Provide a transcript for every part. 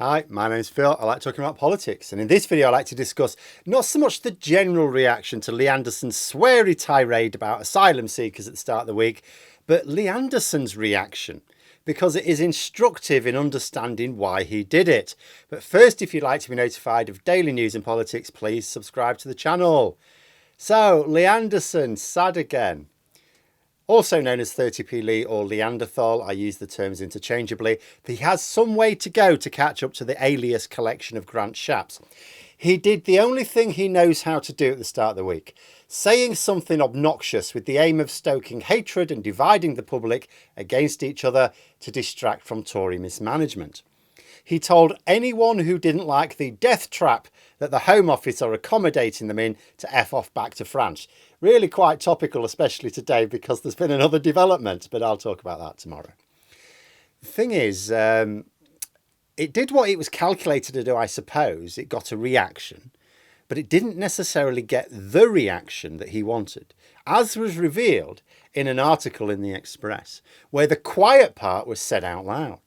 Hi, my name's Phil. I like talking about politics, and in this video I like to discuss not so much the general reaction to Lee Anderson's sweary tirade about asylum seekers at the start of the week, but Lee Anderson's reaction, because it is instructive in understanding why he did it. But first, if you'd like to be notified of daily news and politics, please subscribe to the channel. So, Lee Anderson, sad again. Also known as 30p Lee or Leanderthal, I use the terms interchangeably, he has some way to go to catch up to the alias collection of Grant Shapps. He did the only thing he knows how to do at the start of the week, saying something obnoxious with the aim of stoking hatred and dividing the public against each other to distract from Tory mismanagement. He told anyone who didn't like the death trap that the Home Office are accommodating them in to F off back to France. Really quite topical, especially today, because there's been another development, but I'll talk about that tomorrow. The thing is, it did what it was calculated to do, I suppose. It got a reaction, but it didn't necessarily get the reaction that he wanted, as was revealed in an article in the Express, where the quiet part was said out loud.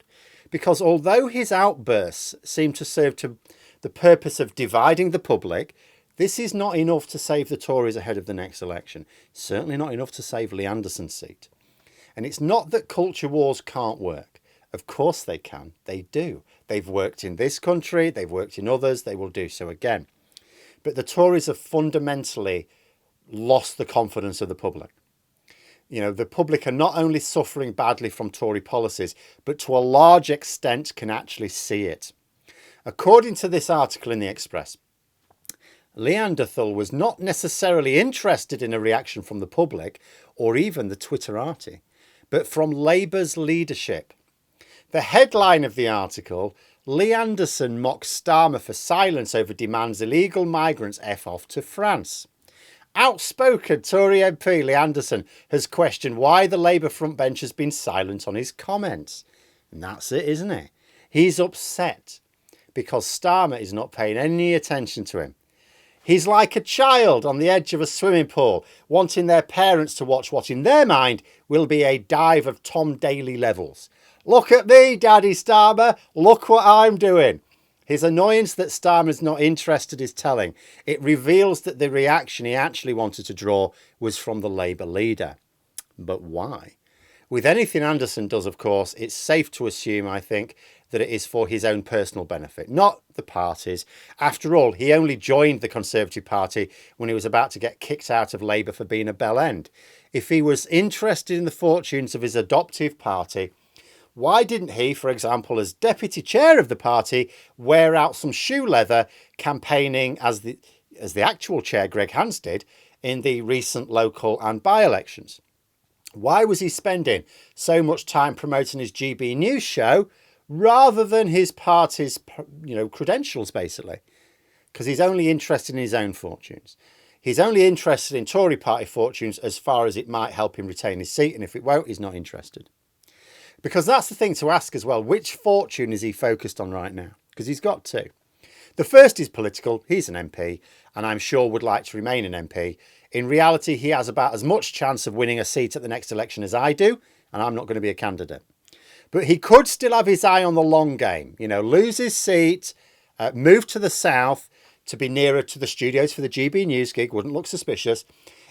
Because although his outbursts seem to serve to the purpose of dividing the public, this is not enough to save the Tories ahead of the next election. Certainly not enough to save Lee Anderson's seat. And it's not that culture wars can't work. Of course they can. They do. They've worked in this country. They've worked in others. They will do so again. But the Tories have fundamentally lost the confidence of the public. You know, the public are not only suffering badly from Tory policies, but to a large extent can actually see it. According to this article in the Express, Leanderthal was not necessarily interested in a reaction from the public or even the Twitterati, but from Labour's leadership. The headline of the article, Lee Anderson mocks Starmer for silence over demands illegal migrants F off to France. Outspoken Tory MP Lee Anderson has questioned why the Labour frontbench has been silent on his comments. And that's it, isn't it? He's upset because Starmer is not paying any attention to him. He's like a child on the edge of a swimming pool, wanting their parents to watch what in their mind will be a dive of Tom Daley levels. Look at me, Daddy Starmer. Look what I'm doing. His annoyance that Starmer's not interested is telling. It reveals that the reaction he actually wanted to draw was from the Labour leader. But why? With anything Anderson does, of course, it's safe to assume, I think, that it is for his own personal benefit, not the party's. After all, he only joined the Conservative Party when he was about to get kicked out of Labour for being a bell end. If he was interested in the fortunes of his adoptive party, why didn't he, for example, as deputy chair of the party, wear out some shoe leather campaigning as the actual chair, Greg Hans, did in the recent local and by-elections? Why was he spending so much time promoting his GB News show rather than his party's, credentials, basically? Because he's only interested in his own fortunes. He's only interested in Tory party fortunes as far as it might help him retain his seat, and if it won't, he's not interested. Because that's the thing to ask as well. Which fortune is he focused on right now? Because he's got two. The first is political. He's an MP, and I'm sure would like to remain an MP. In reality, he has about as much chance of winning a seat at the next election as I do, and I'm not going to be a candidate. But he could still have his eye on the long game. Lose his seat, move to the south to be nearer to the studios for the GB News gig. Wouldn't look suspicious.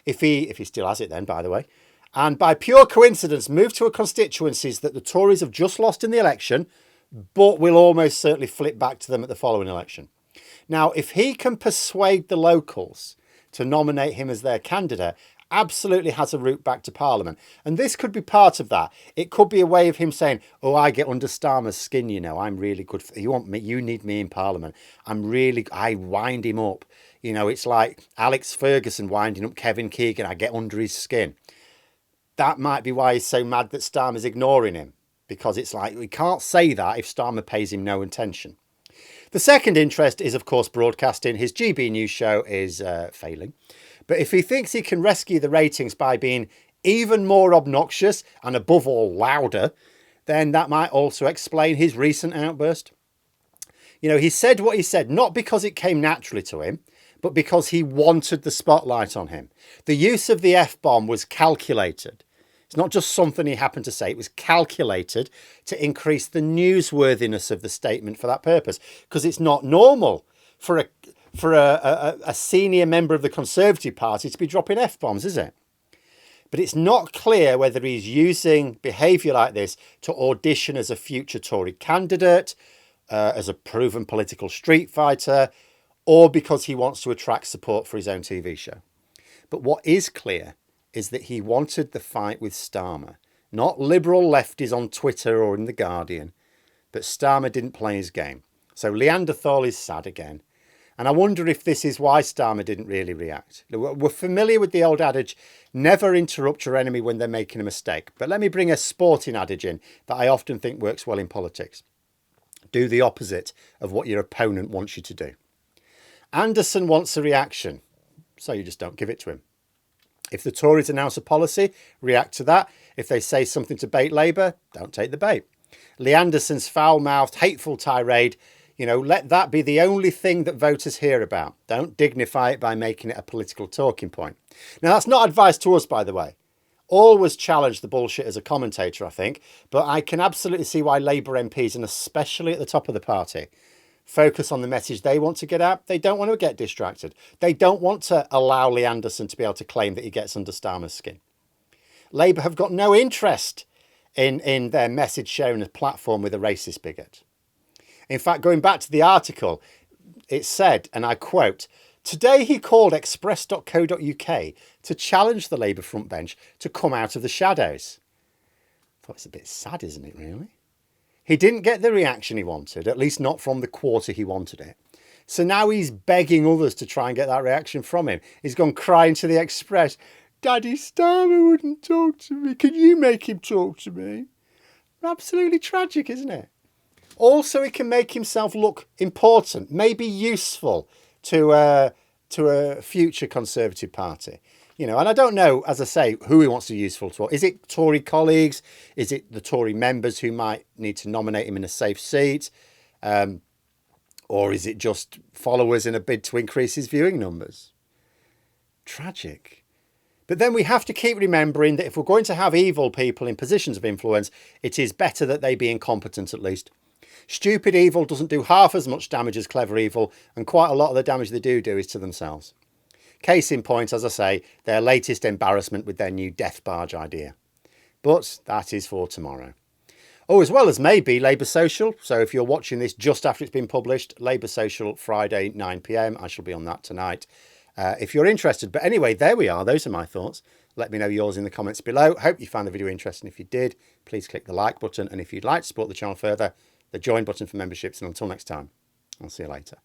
If he still has it then, by the way. And by pure coincidence, move to a constituencies that the Tories have just lost in the election, but will almost certainly flip back to them at the following election. Now, if he can persuade the locals to nominate him as their candidate, absolutely has a route back to Parliament. And this could be part of that. It could be a way of him saying, oh, I get under Starmer's skin, I'm really good. You want me, you need me in Parliament. I wind him up. It's like Alex Ferguson winding up Kevin Keegan. I get under his skin. That might be why he's so mad that Starmer's ignoring him, because it's like we can't say that if Starmer pays him no attention. The second interest is, of course, broadcasting. His GB News show is failing. But if he thinks he can rescue the ratings by being even more obnoxious and above all louder, then that might also explain his recent outburst. He said what he said, not because it came naturally to him, but because he wanted the spotlight on him. The use of the F-bomb was calculated. It's not just something he happened to say. It was calculated to increase the newsworthiness of the statement for that purpose, because it's not normal for a senior member of the Conservative Party to be dropping F-bombs, is it? But it's not clear whether he's using behaviour like this to audition as a future Tory candidate, as a proven political street fighter, or because he wants to attract support for his own TV show. But what is clear is that he wanted the fight with Starmer, not liberal lefties on Twitter or in The Guardian. But Starmer didn't play his game. So Neanderthal is sad again. And I wonder if this is why Starmer didn't really react. We're familiar with the old adage, never interrupt your enemy when they're making a mistake. But let me bring a sporting adage in that I often think works well in politics. Do the opposite of what your opponent wants you to do. Anderson wants a reaction, so you just don't give it to him. If the Tories announce a policy, react to that. If they say something to bait Labour, don't take the bait. Lee Anderson's foul-mouthed, hateful tirade, let that be the only thing that voters hear about. Don't dignify it by making it a political talking point. Now, that's not advice to us, by the way. Always challenge the bullshit as a commentator, I think. But I can absolutely see why Labour MPs, and especially at the top of the party, focus on the message they want to get out. They don't want to get distracted. They don't want to allow Lee Anderson to be able to claim that he gets under Starmer's skin. Labour have got no interest in their message sharing a platform with a racist bigot. In fact, going back to the article, it said, and I quote, "Today he called express.co.uk to challenge the Labour front bench to come out of the shadows." I thought it's a bit sad, isn't it, really? He didn't get the reaction he wanted, at least not from the quarter he wanted it. So now he's begging others to try and get that reaction from him. He's gone crying to the Express, "Daddy Starmer wouldn't talk to me. Can you make him talk to me?" Absolutely tragic, isn't it? Also, he can make himself look important, maybe useful to a future Conservative Party. And I don't know, as I say, who he wants to be useful to. Is it Tory colleagues? Is it the Tory members who might need to nominate him in a safe seat? Or is it just followers in a bid to increase his viewing numbers? Tragic. But then we have to keep remembering that if we're going to have evil people in positions of influence, it is better that they be incompetent at least. Stupid evil doesn't do half as much damage as clever evil, and quite a lot of the damage they do is to themselves. Case in point, as I say, their latest embarrassment with their new death barge idea. But that is for tomorrow. Oh, as well as maybe Labour Social. So if you're watching this just after it's been published, Labour Social, Friday, 9 p.m. I shall be on that tonight. If you're interested. But anyway, there we are. Those are my thoughts. Let me know yours in the comments below. Hope you found the video interesting. If you did, please click the like button. And if you'd like to support the channel further, the join button for memberships. And until next time, I'll see you later.